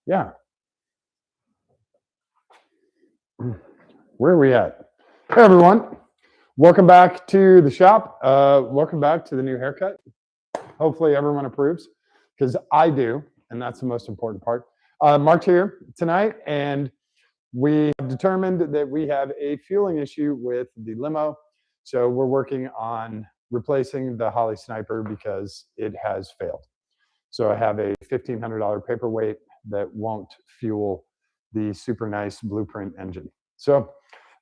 Yeah. Where are we at? Hey, everyone. Welcome back to the shop. Welcome back to the new haircut. Hopefully, everyone approves because I do, and that's the most important part. Mark's here tonight, and we have determined that we have a fueling issue with the limo. So we're working on replacing the Holly Sniper because it has failed. So I have a $1,500 paperweight that won't fuel the super nice Blueprint engine. So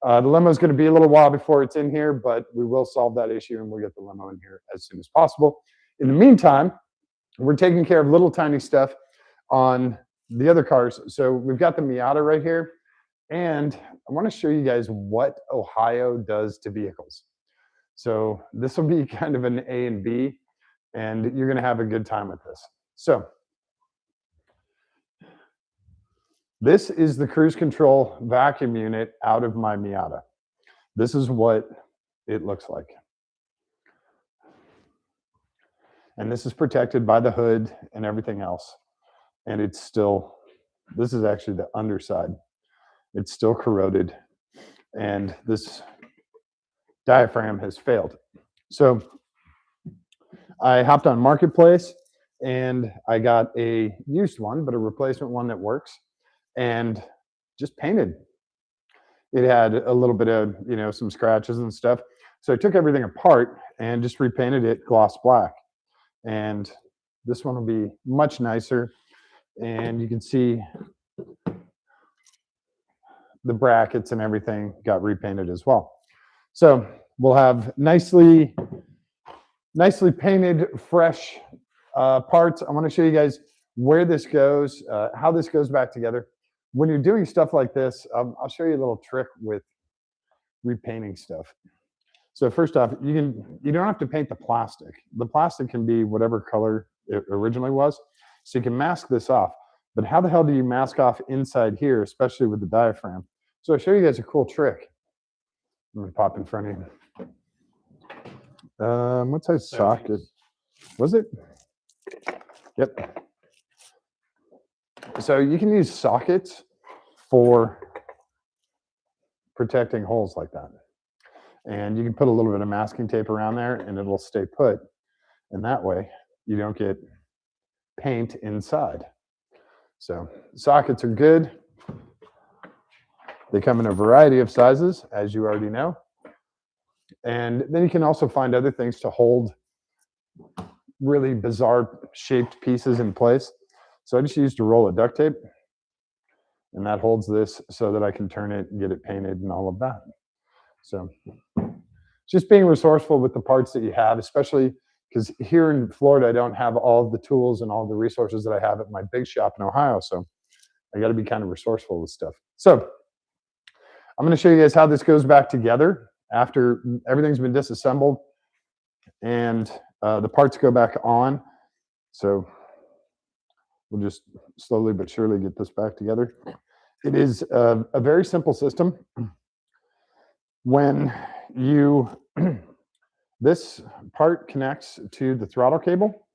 the limo is going to be a little while before it's in here, but we will solve that issue and we'll get the limo in here as soon as possible. In the meantime, we're taking care of little tiny stuff on the other cars. So we've got the Miata right here, and I want to show you guys what Ohio does to vehicles. So this will be kind of an A and B, and you're going to have a good time with this. So this is the cruise control vacuum unit out of my Miata. This is what it looks like. And this is protected by the hood and everything else. And it's still, this is actually the underside. It's still corroded. And this diaphragm has failed. So I hopped on Marketplace and I got a used one, but a replacement one that works, and just painted. It had a little bit of, some scratches and stuff. So I took everything apart and just repainted it gloss black. And this one will be much nicer. And you can see the brackets and everything got repainted as well. So we'll have nicely painted, fresh parts. I want to show you guys where this goes, how this goes back together. When you're doing stuff like this, I'll show you a little trick with repainting stuff. So first off, you don't have to paint the plastic. The plastic can be whatever color it originally was. So you can mask this off. But how the hell do you mask off inside here, especially with the diaphragm? So I'll show you guys a cool trick. I'm gonna pop in front of you. What size socket was it? Yep. So you can use sockets for protecting holes like that. And you can put a little bit of masking tape around there and it'll stay put. And that way you don't get paint inside. So sockets are good. They come in a variety of sizes, as you already know. And then you can also find other things to hold really bizarre shaped pieces in place. So I just used a roll of duct tape, and that holds this so that I can turn it and get it painted and all of that. So just being resourceful with the parts that you have, especially because here in Florida, I don't have all of the tools and all the resources that I have at my big shop in Ohio. So I got to be kind of resourceful with stuff. So I'm going to show you guys how this goes back together after everything's been disassembled and the parts go back on. So we'll just slowly but surely get this back together. It is a very simple system. When this part connects to the throttle cable,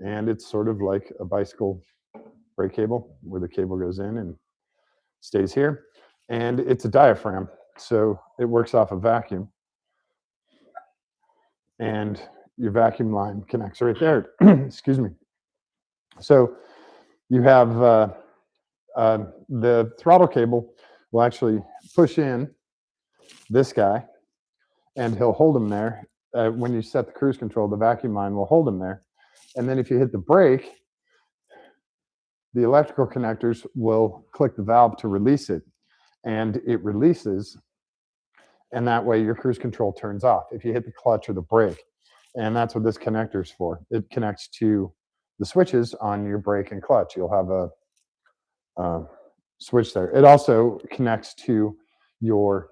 and it's sort of like a bicycle brake cable where the cable goes in and stays here. And it's a diaphragm, so it works off a vacuum. And your vacuum line connects right there. Excuse me. So you have the throttle cable will actually push in this guy, and he'll hold him there. When you set the cruise control, the vacuum line will hold him there. And then if you hit the brake, the electrical connectors will click the valve to release it, and it releases, and that way your cruise control turns off if you hit the clutch or the brake. And that's what this connector is for. It connects to the switches on your brake and clutch. You'll have a switch there. It also connects to your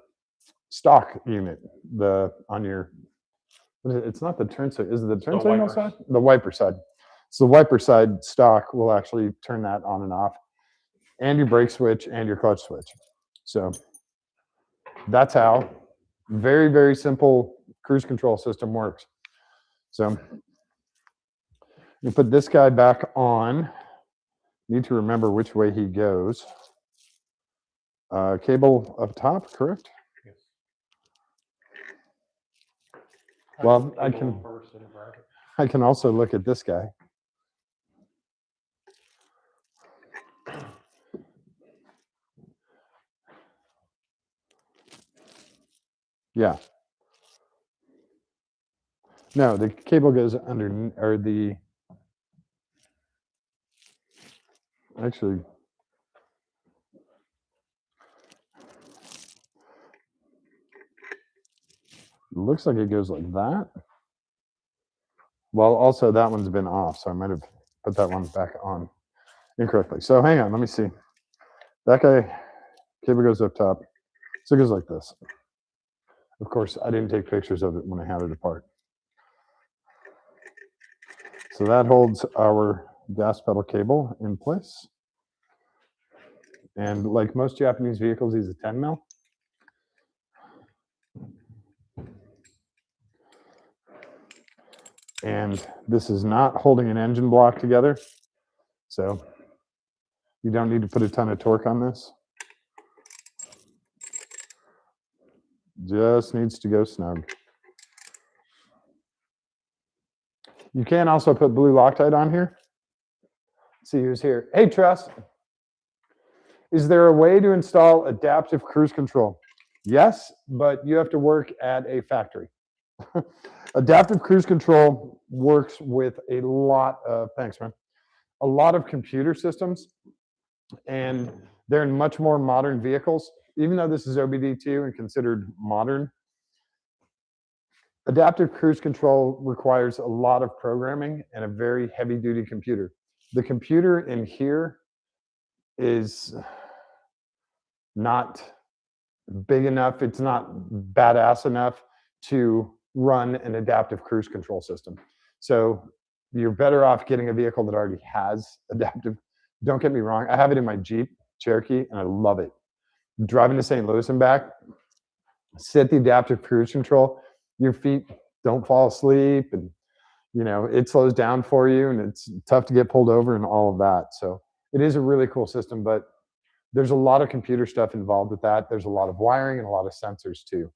stock unit, it's not the turn signal. Is it the turn signal side? The wiper side. So the wiper side stock will actually turn that on and off, and your brake switch and your clutch switch. So that's how very, very simple cruise control system works. So you put this guy back on Need to remember which way he goes. Cable up top, correct? Yes. Well, I Cable can- first in a bracket. I can also look at this guy. Yeah. No, the cable goes under, or the, actually, looks like it goes like that. Well, also that one's been off, so I might have put that one back on incorrectly. So hang on, let me see. That guy, cable goes up top. So it goes like this. Of course, I didn't take pictures of it when I had it apart. So that holds our gas pedal cable in place. And like most Japanese vehicles, he's a 10 mil. And this is not holding an engine block together. So you don't need to put a ton of torque on this. Just needs to go snug. You can also put blue Loctite on here. Let's see who's here. Hey, Trust. Is there a way to install adaptive cruise control? Yes, but you have to work at a factory. Adaptive cruise control works with a lot of, thanks, man, a lot of computer systems, and they're in much more modern vehicles. Even though this is OBD2 and considered modern, adaptive cruise control requires a lot of programming and a very heavy-duty computer. The computer in here is not big enough, it's not badass enough to run an adaptive cruise control system. So you're better off getting a vehicle that already has adaptive. Don't get me wrong, I have it in my Jeep Cherokee and I love it. Driving to St. Louis and back, set the adaptive cruise control, your feet don't fall asleep, and you know it slows down for you, and it's tough to get pulled over and all of that. So it is a really cool system, but there's a lot of computer stuff involved with that. There's a lot of wiring and a lot of sensors too.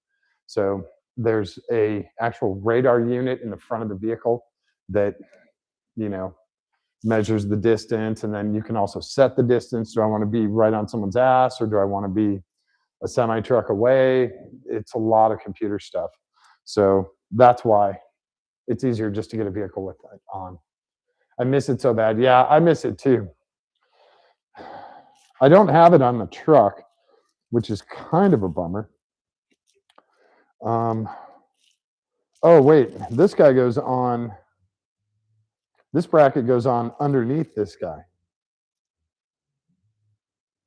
So there's a actual radar unit in the front of the vehicle that, you know, measures the distance, and then you can also set the distance. Do I want to be right on someone's ass, or do I want to be a semi truck away? It's a lot of computer stuff. So that's why it's easier just to get a vehicle with it on. I miss it so bad. Yeah, I miss it too. I don't have it on the truck, which is kind of a bummer. Oh, wait, this guy goes on, this bracket goes on underneath this guy.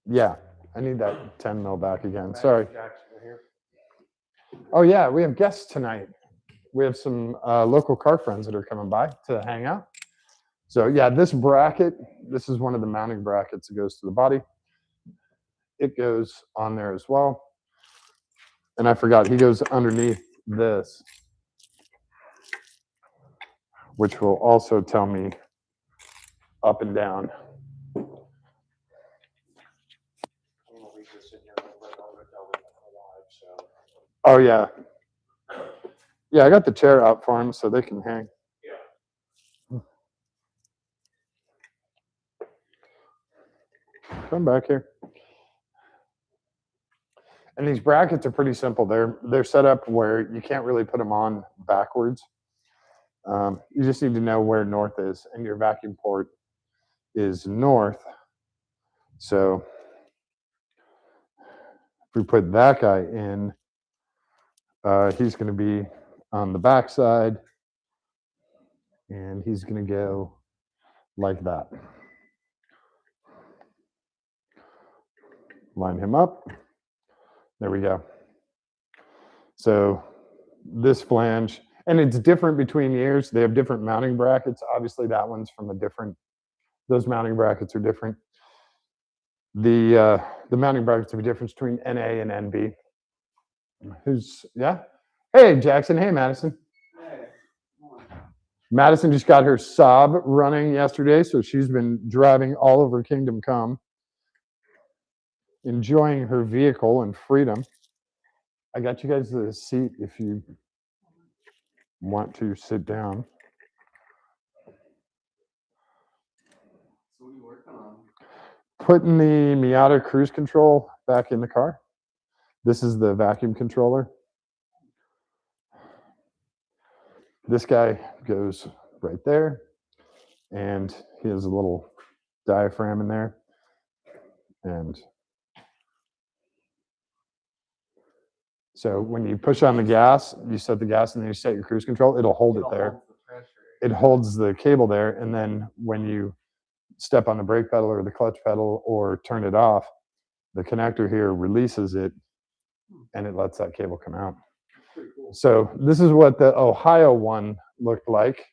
Yeah, I need that 10 mil back again. Sorry. Oh, yeah, we have guests tonight. We have some local car friends that are coming by to hang out. So, yeah, this bracket, this is one of the mounting brackets that goes to the body. It goes on there as well. And I forgot, he goes underneath this, which will also tell me up and down. Oh, yeah. Yeah, I got the chair out for him so they can hang. Yeah. Come back here. And these brackets are pretty simple. They're set up where you can't really put them on backwards. You just need to know where north is, and your vacuum port is north. So if we put that guy in, he's going to be on the back side, and he's going to go like that. Line him up. There we go. So this flange, and it's different between years. They have different mounting brackets. Obviously, that one's from a different, those mounting brackets are different. The mounting brackets have a difference between NA and NB. Who's, yeah? Hey, Jackson. Hey, Madison. Hey, Madison just got her Saab running yesterday, so she's been driving all over Kingdom Come, enjoying her vehicle and freedom. I got you guys the seat if you want to sit down. So what are you working on? Putting the Miata cruise control back in the car. This is the vacuum controller. This guy goes right there, and he has a little diaphragm in there. And so when you push on the gas, you set the gas and then you set your cruise control, it'll hold it there. It holds the cable there, and then when you step on the brake pedal or the clutch pedal or turn it off, the connector here releases it and it lets that cable come out. Cool. So this is what the Ohio one looked like.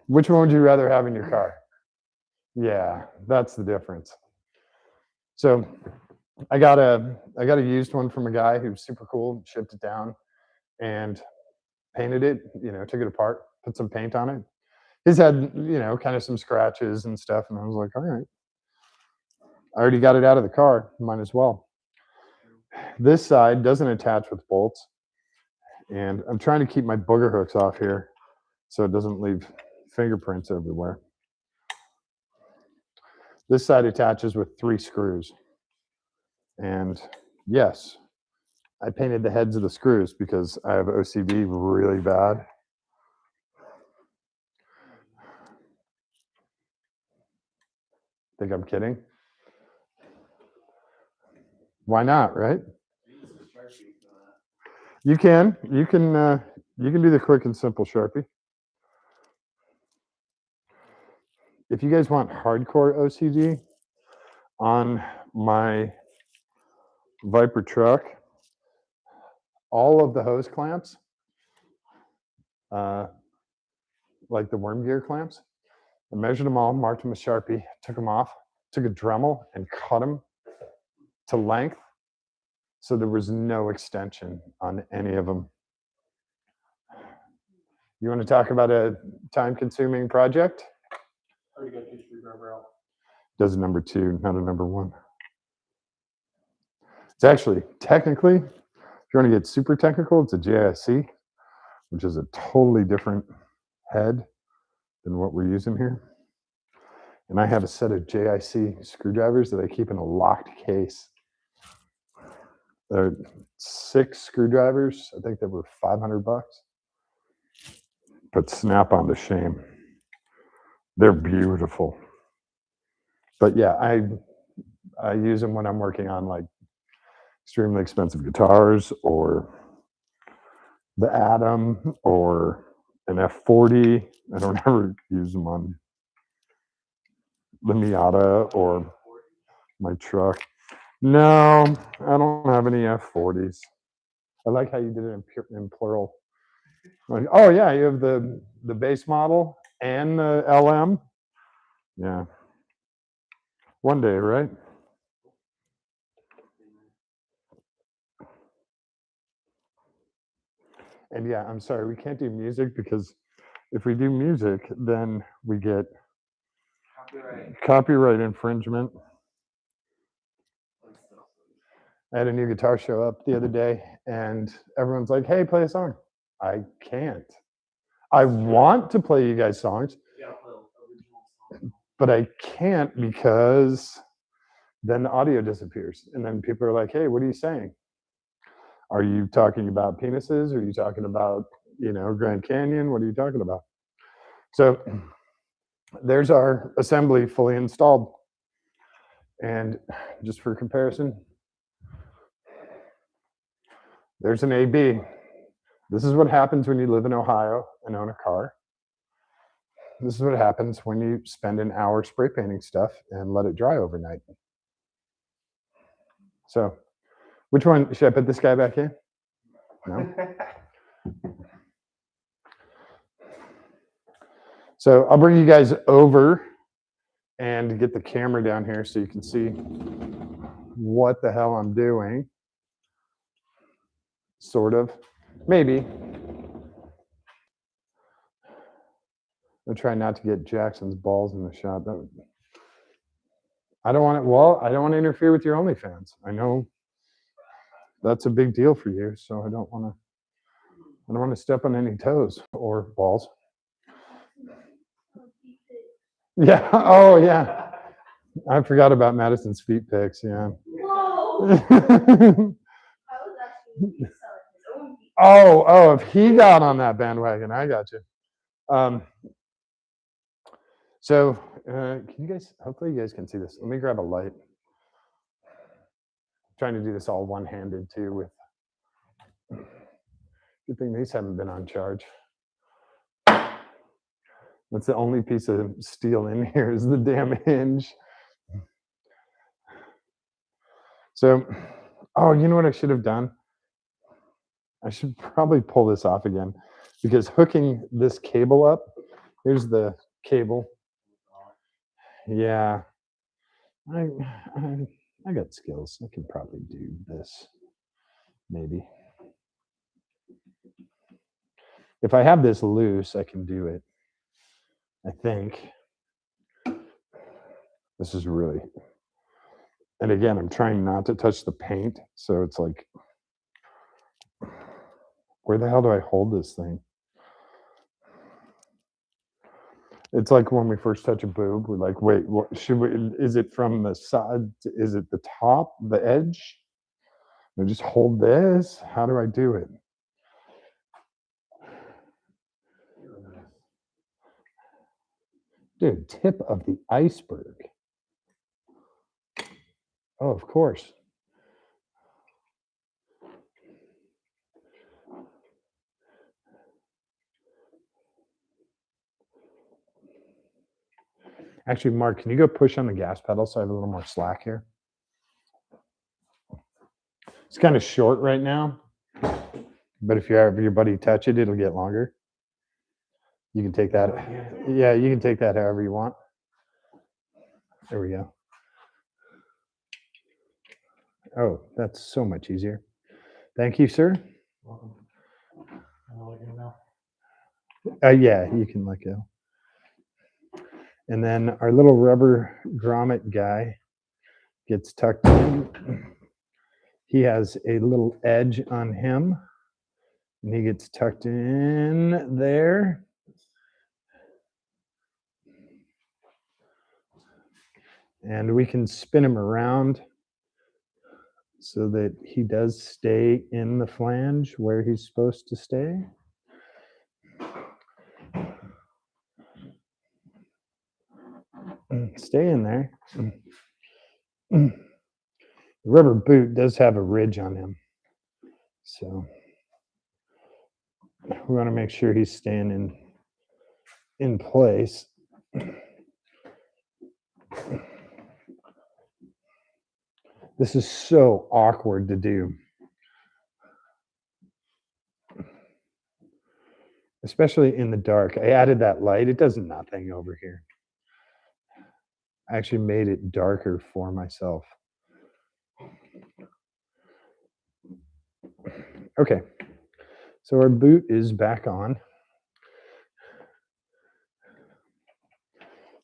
Which one would you rather have in your car? Yeah, that's the difference. So I got a used one from a guy who's super cool, shipped it down and painted it, took it apart, put some paint on it. His had, kind of some scratches and stuff. And I was like, all right, I already got it out of the car, might as well. This side doesn't attach with bolts. And I'm trying to keep my booger hooks off here so it doesn't leave fingerprints everywhere. This side attaches with 3 screws. And yes, I painted the heads of the screws because I have OCD really bad. Think I'm kidding? Why not, right? You can do the quick and simple Sharpie. If you guys want hardcore OCD on my Viper truck, all of the hose clamps, like the worm gear clamps, I measured them all, marked them with Sharpie, took them off, took a Dremel and cut them to length so there was no extension on any of them. You want to talk about a time-consuming project? I already got your screwdriver out. Does a number 2, not a number 1. It's actually, technically, if you want to get super technical, it's a JIC, which is a totally different head than what we're using here. And I have a set of JIC screwdrivers that I keep in a locked case. They're 6 screwdrivers. I think they were $500. But Snap-on to shame. They're beautiful. But yeah, I use them when I'm working on like extremely expensive guitars or the Atom or an F40. I don't ever use them on the Miata or my truck. No, I don't have any F40s. I like how you did it in plural. Like, oh yeah, you have the base model and the LM. Yeah. One day, right? And yeah, I'm sorry, we can't do music because if we do music, then we get copyright infringement. I had a new guitar show up the other day, and everyone's like, hey, play a song. I can't. I want to play you guys songs, but I can't because then the audio disappears. And then people are like, hey, what are you saying? Are you talking about penises? Are you talking about, Grand Canyon? What are you talking about? So there's our assembly fully installed. And just for comparison, there's an AB. This is what happens when you live in Ohio and own a car. This is what happens when you spend an hour spray painting stuff and let it dry overnight. So, which one? Should I put this guy back in? No. So I'll bring you guys over and get the camera down here so you can see what the hell I'm doing. Sort of. Maybe. I'm trying not to get Jackson's balls in the shot. I don't want it. Well, I don't want to interfere with your OnlyFans. I know that's a big deal for you, so I don't want to. I don't want to step on any toes or balls. Yeah. Oh, yeah. I forgot about Madison's feet pics. Yeah. Whoa! Oh, if he got on that bandwagon, I got you. So, can you guys? Hopefully, you guys can see this. Let me grab a light. Trying to do this all one-handed too. With good thing these haven't been on charge. That's the only piece of steel in here is the damn hinge. So, oh, you know what I should have done? I should probably pull this off again because hooking this cable up, here's the cable. Yeah, I got skills. I could probably do this, maybe. If I have this loose, I can do it. I think. This is really, and again, I'm trying not to touch the paint, so it's like, where the hell do I hold this thing? It's like when we first touch a boob, we're like, wait, what should we, is it from the side? Is it the top, the edge? I just hold this? How do I do it? Dude, tip of the iceberg. Oh, of course. Actually, Mark, can you go push on the gas pedal so I have a little more slack here? It's kind of short right now, but if you have your buddy touch it, it'll get longer. You can take that. Yeah, you can take that however you want. There we go. Oh, that's so much easier. Thank you, sir. Welcome. I'll let you know. Yeah, you can let go. And then our little rubber grommet guy gets tucked in. He has a little edge on him, and he gets tucked in there. And we can spin him around so that he does stay in the flange where he's supposed to stay. Stay in there. The rubber boot does have a ridge on him, so we want to make sure he's staying in place. This is so awkward to do, especially in the dark. I added that light. It does nothing over here. I actually made it darker for myself. Okay, so our boot is back on.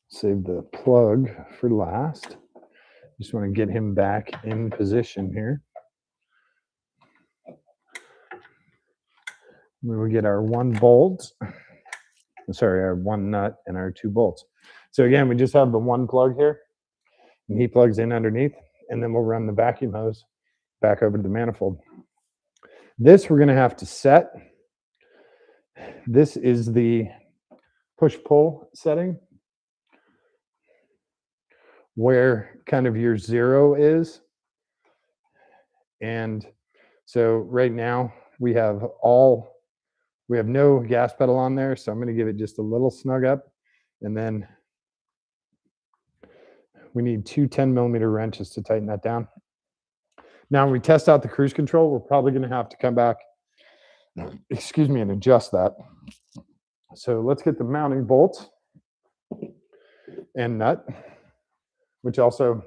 Save the plug for last. Just want to get him back in position here. We will get our one bolt. Sorry, our one nut and our two bolts. So again, we just have the one plug here, and he plugs in underneath, and then we'll run the vacuum hose back over to the manifold. This we're going to have to set. This is the push-pull setting, where kind of your zero is. And so right now we have no gas pedal on there, so I'm going to give it just a little snug up, and then we need two 10mm wrenches to tighten that down. Now, when we test out the cruise control, we're probably going to have to come back, excuse me, and adjust that. So let's get the mounting bolt and nut, which also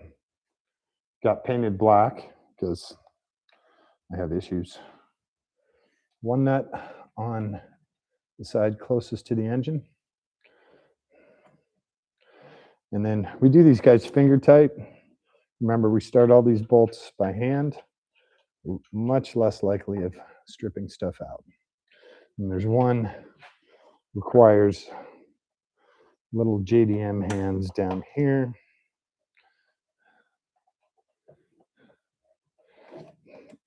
got painted black because I have issues. One nut on the side closest to the engine. And then we do these guys finger tight. Remember, we start all these bolts by hand, much less likely of stripping stuff out. And there's one requires little JDM hands down here.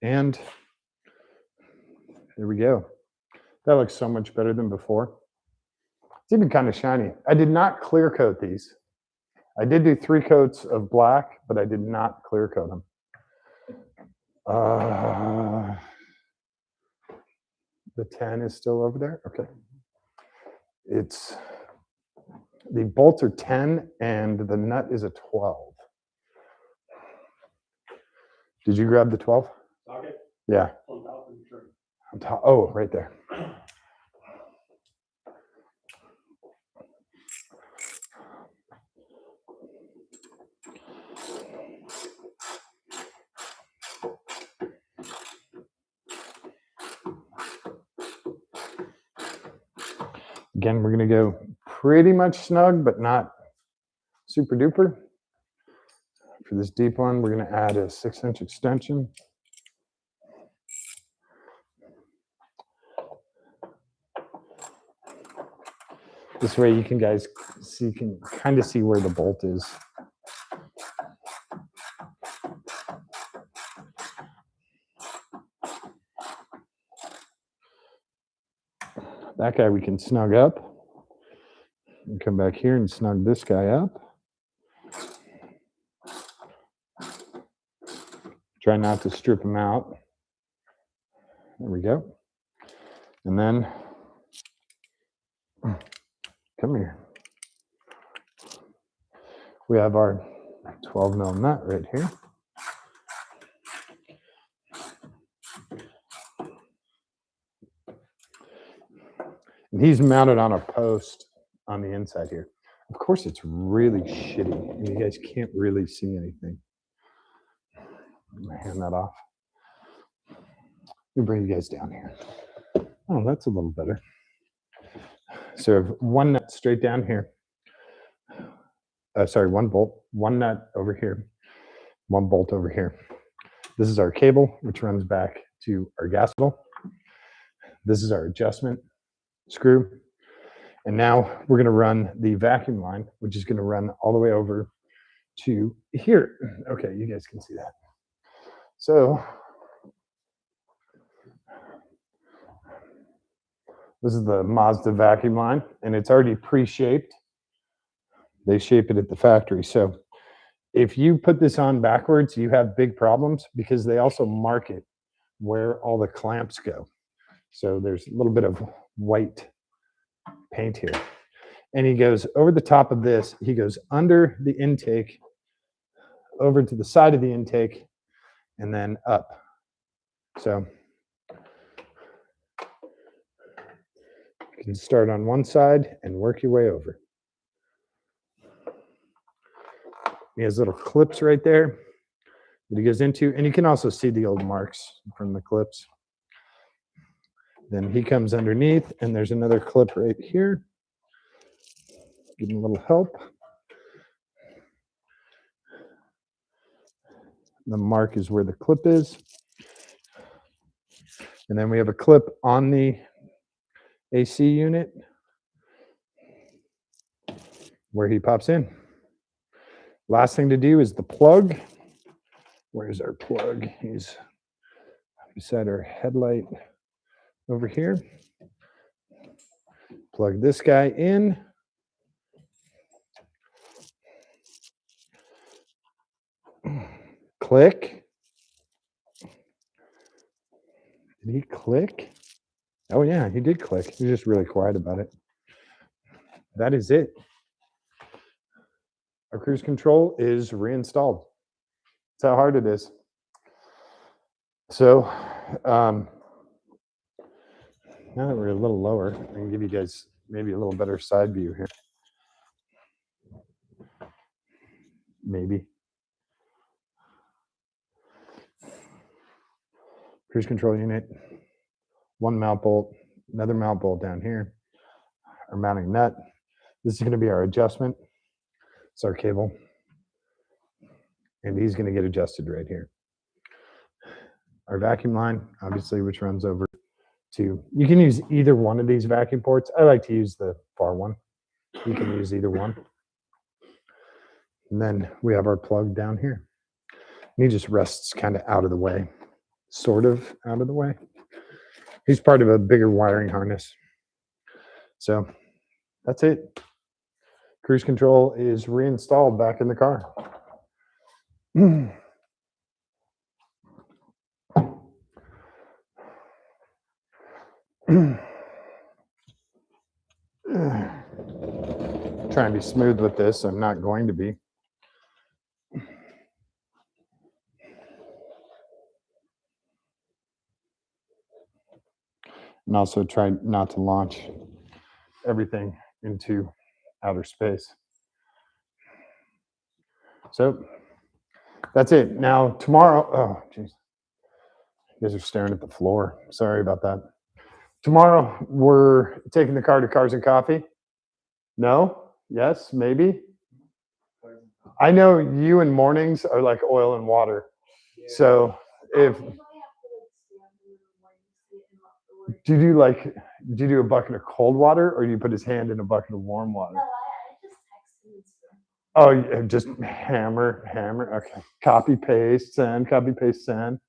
And there we go. That looks so much better than before. It's even kind of shiny. I did not clear coat these. I did do 3 coats of black, but I did not clear coat them. The 10 is still over there? Okay. The bolts are 10 and the nut is a 12. Did you grab the 12? Socket Yeah. on top of the tree. On top. Oh, right there. Again, we're going to go pretty much snug, but not super duper. For this deep one, we're going to add a 6-inch extension. This way you can kind of see where the bolt is. That guy we can snug up. And come back here and snug this guy up. Try not to strip him out. There we go. And then, come here. We have our 12 mil nut right here. And he's mounted on a post on the inside here. Of course, it's really shitty, and you guys can't really see anything. I'm gonna hand that off. Let me bring you guys down here. Oh, that's a little better. So I have one nut straight down here. Sorry, one bolt, one nut over here, one bolt over here. This is our cable, which runs back to our gas pedal. This is our adjustment screw. And now we're going to run the vacuum line, which is going to run all the way over to here. Okay, you guys can see that. So this is the Mazda vacuum line, and it's already pre-shaped. They shape it at the factory. So if you put this on backwards, you have big problems because they also mark it where all the clamps go. So there's a little bit of white paint here. And he goes over the top of this. He goes under the intake, over to the side of the intake, and then up. So you can start on one side and work your way over. He has little clips right there that he goes into, and you can also see the old marks from the clips. Then he comes underneath, and there's another clip right here. Give him a little help. The mark is where the clip is. And then we have a clip on the AC unit where he pops in. Last thing to do is the plug. Where's our plug? He's beside our headlight over here. Plug this guy in. Click. Did he click? Oh yeah, he did click. He's just really quiet about it. That is it. Our cruise control is reinstalled. That's how hard it is. So now that we're a little lower, I can give you guys maybe a little better side view here. Maybe. Cruise control unit, one mount bolt, another mount bolt down here, our mounting nut. This is going to be our adjustment. It's our cable. And he's going to get adjusted right here. Our vacuum line, obviously, which runs over to, you can use either one of these vacuum ports. I like to use the far one. You can use either one. And then we have our plug down here. And he just rests kind of out of the way, sort of out of the way. He's part of a bigger wiring harness. So that's it. Cruise control is reinstalled back in the car. Try and be smooth with this. I'm not going to be. And also try not to launch everything into outer space. So that's it. Now tomorrow, oh geez, you guys are staring at the floor. Sorry about that. Tomorrow we're taking the car to Cars and Coffee. No? Yes? Maybe? I know you and mornings are like oil and water. So if do you do a bucket of cold water or do you put his hand in a bucket of warm water? No, I just text him. Oh, yeah, just hammer. Okay. Copy, paste, send, copy, paste, send.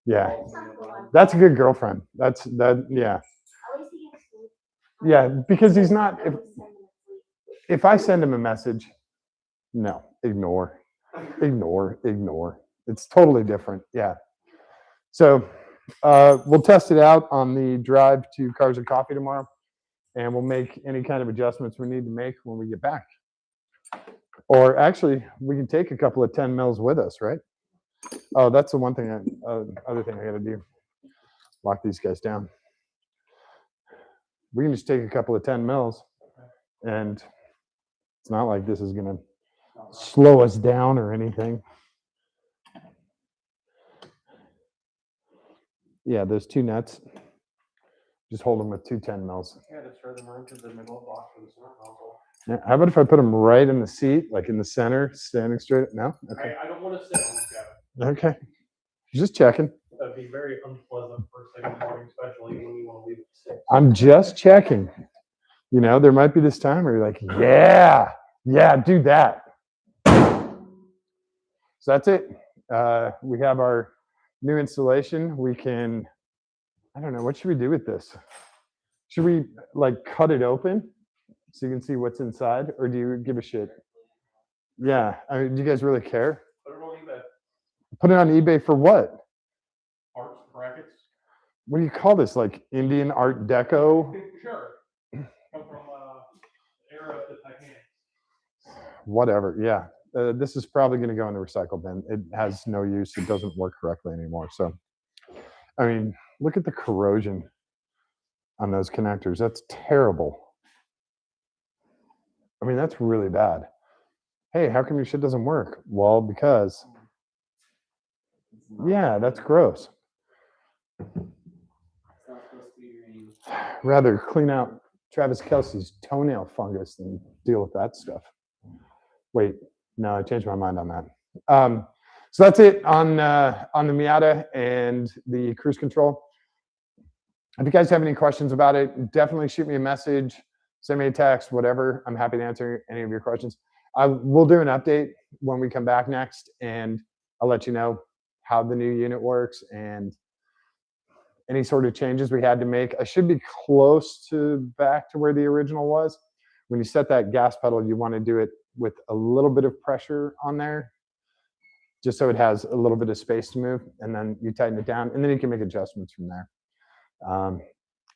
Yeah. Yeah. It's not fun. That's a good girlfriend. Yeah. At least he gets sleep. Yeah, because he's not, I always send him to sleep. if I send him a message, no, ignore. It's totally different. Yeah. So we'll test it out on the drive to Cars and Coffee tomorrow, and we'll make any kind of adjustments we need to make when we get back. Or actually, we can take a couple of 10 mils with us, right? Oh, that's the one thing, other thing I got to do. Lock these guys down. We can just take a couple of 10 mils, and it's not like this is going to slow us down or anything. Yeah, those two nuts, just hold them with two 10 mils. Yeah, just throw them right into the middle box for the smart console. Yeah, how about if I put them right in the seat, like in the center, standing straight? No? Okay. I don't want to sit on the cabin. Okay. Just checking. That'd be very unpleasant first thing in the morning, especially when you want to leave at 6. I'm just checking. You know, there might be this time where you're like, yeah, do that. So that's it. We have our new installation. We can, I don't know, what should we do with this? Should we like cut it open so you can see what's inside, or do you give a shit? Yeah, I mean, do you guys really care? Put it on eBay. Put it on eBay for what? Parts, brackets. What do you call this? Like Indian Art Deco? Sure. Come from era to Titanic. Whatever. Yeah. This is probably going to go in the recycle bin. It has no use. It doesn't work correctly anymore. So, I mean, look at the corrosion on those connectors. That's terrible. I mean, that's really bad. Hey, how come your shit doesn't work? Well, because, yeah, that's gross. Rather clean out Travis Kelce's toenail fungus than deal with that stuff. Wait, no, I changed my mind on that. So that's it on the Miata and the cruise control. If you guys have any questions about it, definitely shoot me a message, send me a text, whatever. I'm happy to answer any of your questions. We'll do an update when we come back next, and I'll let you know how the new unit works and any sort of changes we had to make. I should be close to back to where the original was. When you set that gas pedal, you want to do it with a little bit of pressure on there, just so it has a little bit of space to move, and then you tighten it down, and then you can make adjustments from there.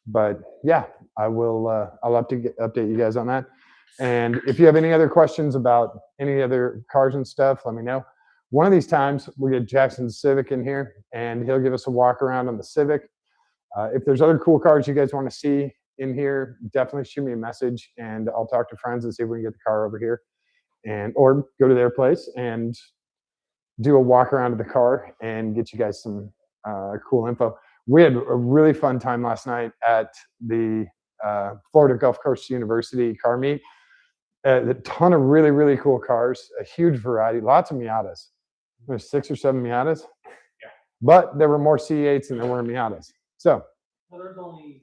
But yeah, I'll update you guys on that. And if you have any other questions about any other cars and stuff, let me know. One of these times we'll get Jackson's Civic in here, and he'll give us a walk around on the Civic. If there's other cool cars you guys want to see in here, definitely shoot me a message, and I'll talk to friends and see if we can get the car over here, or go to their place and do a walk around of the car and get you guys some cool info. We had a really fun time last night at the Florida Gulf Coast University car meet. A ton of really, really cool cars, a huge variety, lots of Miatas. There's 6 or 7 Miatas. Yeah. But there were more C8s than there were Miatas. So Well, there's only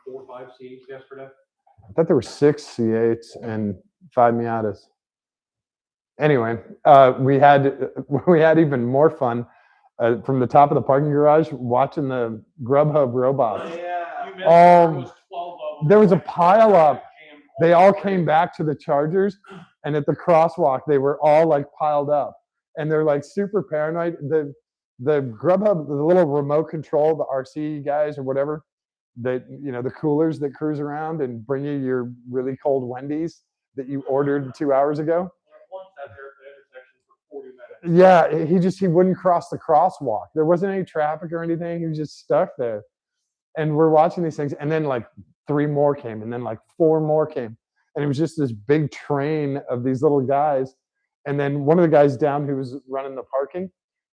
4 or 5 seats yesterday. I thought there were 6 C8s and 5 Miatas. Anyway, we had even more fun from the top of the parking garage watching the Grubhub robots. Yeah. You missed there was 12 of them. There was a pile up. Jammed They all three. came back to the chargers, and at the crosswalk, they were all like piled up, and they're like super paranoid. The Grubhub, the little remote control, the RC guys or whatever, the coolers that cruise around and bring you your really cold Wendy's that you ordered 2 hours ago. One sat there at the intersection for 40 minutes. Yeah, he wouldn't cross the crosswalk. There wasn't any traffic or anything. He was just stuck there. And we're watching these things, and then like 3 more came, and then like 4 more came. And it was just this big train of these little guys. And then one of the guys down who was running the parking,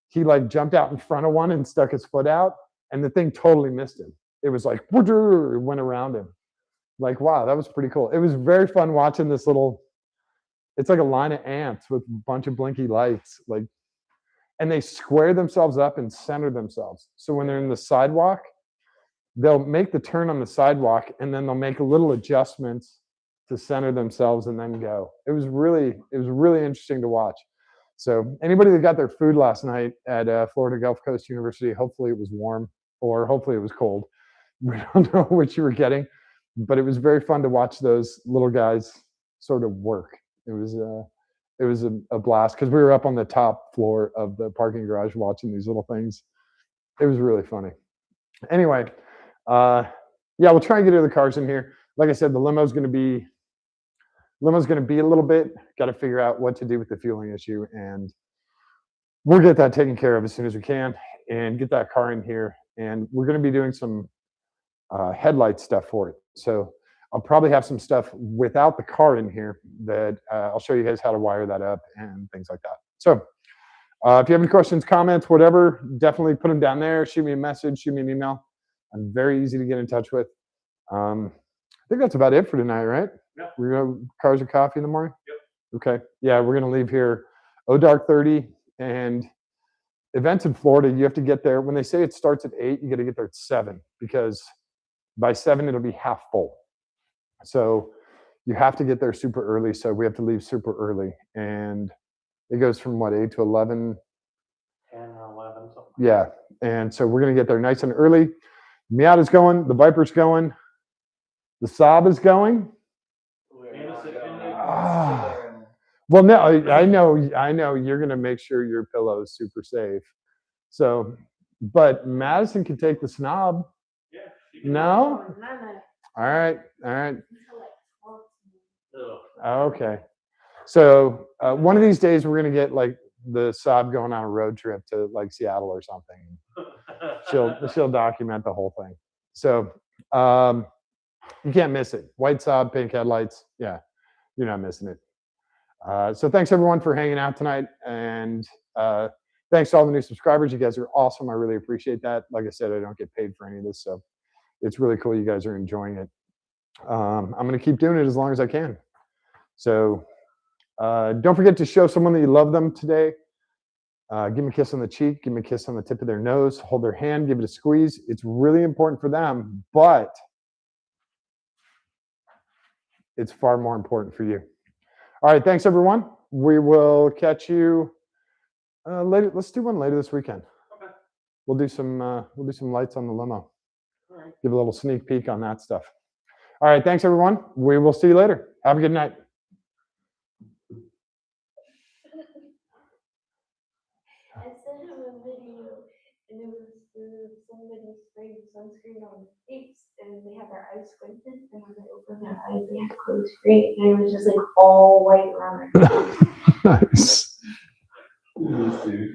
he like jumped out in front of one and stuck his foot out, and the thing totally missed him. It was like, it went around him. Like, wow, that was pretty cool. It was very fun watching this little, it's like a line of ants with a bunch of blinky lights, like, and they square themselves up and center themselves. So when they're in the sidewalk, they'll make the turn on the sidewalk, and then they'll make little adjustments to center themselves and then go. It was really interesting to watch. So anybody that got their food last night at Florida Gulf Coast University, hopefully it was warm or hopefully it was cold. We don't know what you were getting, but it was very fun to watch those little guys sort of work. It was a blast because we were up on the top floor of the parking garage watching these little things. It was really funny. Anyway, yeah, we'll try and get other cars in here. Like I said, the limo's going to be a little bit. Got to figure out what to do with the fueling issue, and we'll get that taken care of as soon as we can and get that car in here. And we're going to be doing some headlight stuff for it. So I'll probably have some stuff without the car in here that I'll show you guys how to wire that up and things like that. So if you have any questions, comments, whatever, definitely put them down there. Shoot me a message, shoot me an email. I'm very easy to get in touch with. I think that's about it for tonight, right? Yeah. We're going to cars and coffee in the morning? Yep. Okay. Yeah, we're going to leave here dark 30, and events in Florida, you have to get there. When they say it starts at 8, you got to get there at 7 because by 7, it'll be half full. So you have to get there super early. So we have to leave super early. And it goes from what, 8 to 11? 10 or 11, something. Yeah. And so we're going to get there nice and early. Miata's going. The Viper's going. The Saab is going. Ah. Well, no, I know you're going to make sure your pillow is super safe. So, but Madison can take the Snob. Yeah. No? Oh, no. All right. Until like 12. Ugh. Okay. So one of these days we're going to get like the Saab going on a road trip to like Seattle or something. She'll document the whole thing. So you can't miss it. White Saab, pink headlights. Yeah, you're not missing it. So thanks everyone for hanging out tonight, and thanks to all the new subscribers. You guys are awesome. I really appreciate that. Like I said, I don't get paid for any of this, so it's really cool. You guys are enjoying it. I'm going to keep doing it as long as I can. So don't forget to show someone that you love them today. Give them a kiss on the cheek. Give them a kiss on the tip of their nose. Hold their hand. Give it a squeeze. It's really important for them, but it's far more important for you. All right, thanks everyone. We will catch you later. Let's do one later this weekend. Okay. We'll do some lights on the limo. All right. Give a little sneak peek on that stuff. All right, thanks everyone. We will see you later. Have a good night. I sent him a video, and it was somebody spraying sunscreen on their face, and they had their eyes squinted, and when they opened their eyes, they had closed screen, and it was just like all white around their face. Nice. Dude.